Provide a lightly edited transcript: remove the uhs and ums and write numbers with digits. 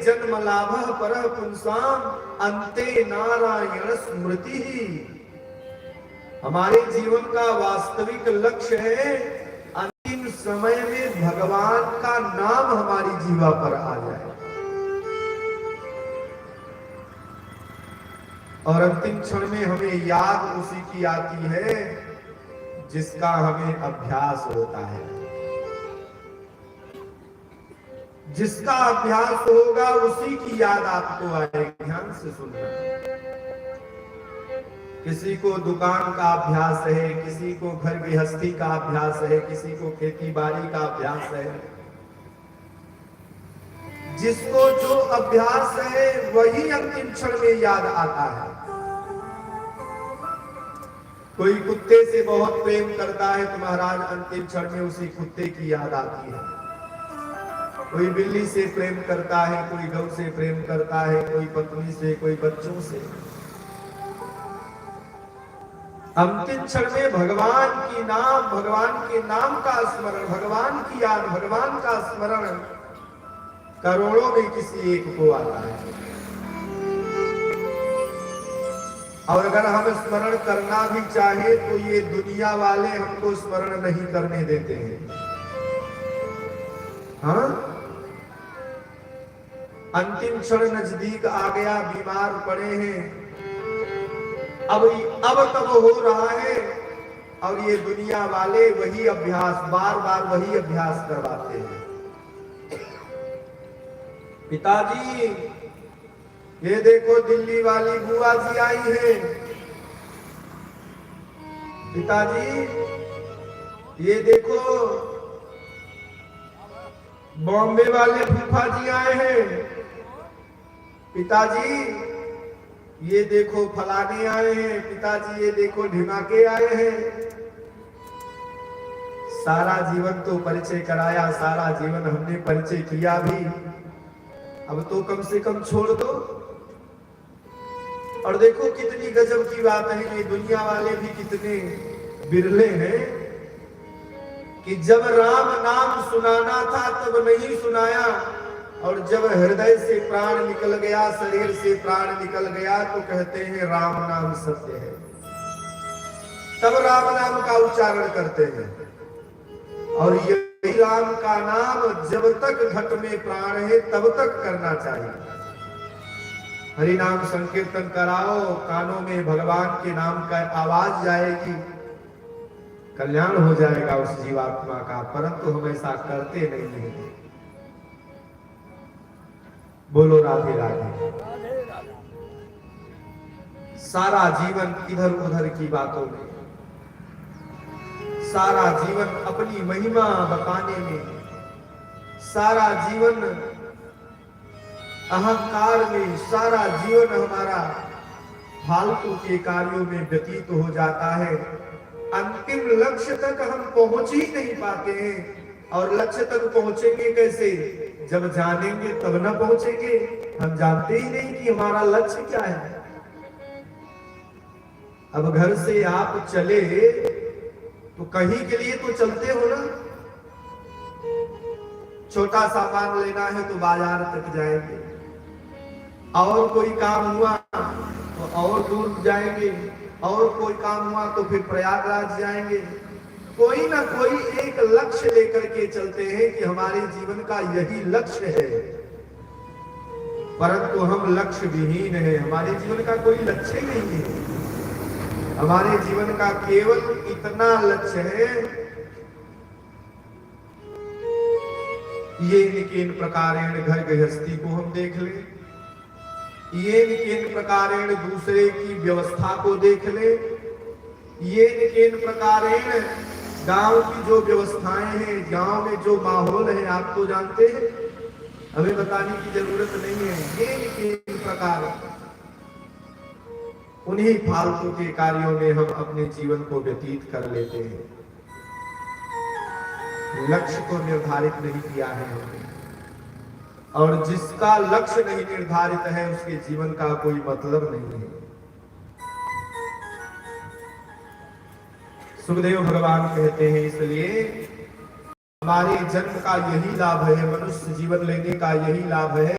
जन्म लाभ पर पुंसाम अंते नारायण स्मृति ही। हमारे जीवन का वास्तविक लक्ष्य है अंतिम समय में भगवान का नाम हमारी जीवा पर आ जाए, और अंतिम क्षण में हमें याद उसी की आती है जिसका हमें अभ्यास होता है। जिसका अभ्यास होगा उसी की याद आपको आएगी। ध्यान से सुनना। किसी को दुकान का अभ्यास है, किसी को घर गृहस्थी का अभ्यास है, किसी को खेती बाड़ी का अभ्यास है। जिसको जो अभ्यास है वही अंतिम क्षण में याद आता है। कोई कुत्ते से बहुत प्रेम करता है तो महाराज अंतिम क्षण में उसी कुत्ते की याद आती है। कोई बिल्ली से प्रेम करता है, कोई गौ से प्रेम करता है, कोई पत्नी से, कोई बच्चों से। अंतिम क्षण में भगवान के नाम का स्मरण, भगवान की याद, भगवान का स्मरण करोड़ों में किसी एक को आता है। और अगर हम स्मरण करना भी चाहे तो ये दुनिया वाले हमको स्मरण नहीं करने देते हैं। हाँ, अंतिम क्षण नजदीक आ गया, बीमार पड़े हैं, अब तब हो रहा है, और ये दुनिया वाले वही अभ्यास बार बार वही अभ्यास करवाते हैं। पिताजी ये देखो दिल्ली वाली बुआ जी आई है। पिताजी ये देखो बॉम्बे वाले फूफा जी आए हैं। पिताजी ये देखो फलाने आए हैं। पिताजी ये देखो ढिमाके आए हैं। सारा जीवन तो परिचय कराया, सारा जीवन हमने परिचय किया भी, अब तो कम से कम छोड़ दो। और देखो कितनी गजब की बात है, ये दुनिया वाले भी कितने बिरले हैं कि जब राम नाम सुनाना था तब नहीं सुनाया, और जब हृदय से प्राण निकल गया, शरीर से प्राण निकल गया तो कहते हैं राम नाम सत्य है। तब राम नाम का उच्चारण करते हैं। और यही राम का नाम जब तक घट में प्राण है तब तक करना चाहिए। हरि नाम संकीर्तन कराओ, कानों में भगवान के नाम का आवाज जाएगी, कल्याण हो जाएगा उस जीवात्मा का, परंतु हम ऐसा करते नहीं हैं। बोलो राधे राधे। सारा जीवन इधर उधर की बातों में, सारा जीवन अपनी महिमा बताने में, सारा जीवन अहंकार में, सारा जीवन हमारा फालतू के कार्यों में व्यतीत हो जाता है। अंतिम लक्ष्य तक हम पहुंच ही नहीं पाते हैं। और लक्ष्य तक पहुंचेंगे कैसे? जब जानेंगे तब ना पहुंचेंगे। हम जानते ही नहीं कि हमारा लक्ष्य क्या है। अब घर से आप चले तो कहीं के लिए तो चलते हो ना। छोटा सामान लेना है तो बाजार तक जाएंगे, और कोई काम हुआ तो और दूर जाएंगे, और कोई काम हुआ तो फिर प्रयागराज जाएंगे। कोई ना कोई एक लक्ष्य लेकर के चलते हैं कि हमारे जीवन का यही लक्ष्य है, परंतु हम लक्ष्य विहीन हैं। हमारे जीवन का कोई लक्ष्य नहीं है। हमारे जीवन का केवल इतना लक्ष्य है, ये किन प्रकारेण घर गृहस्थी को हम देख ले, ये किन प्रकारेण दूसरे की व्यवस्था को देख ले, ये किन प्रकारेण गांव की जो व्यवस्थाएं हैं, गांव में जो माहौल है, आप तो जानते हैं, हमें बताने की जरूरत नहीं है। ये किन प्रकार उन्हीं फालतू के कार्यों में हम अपने जीवन को व्यतीत कर लेते हैं। लक्ष्य को निर्धारित नहीं किया है हमने, और जिसका लक्ष्य नहीं निर्धारित है उसके जीवन का कोई मतलब नहीं है। सुखदेव भगवान कहते हैं, इसलिए हमारे जन्म का यही लाभ है, मनुष्य जीवन लेने का यही लाभ है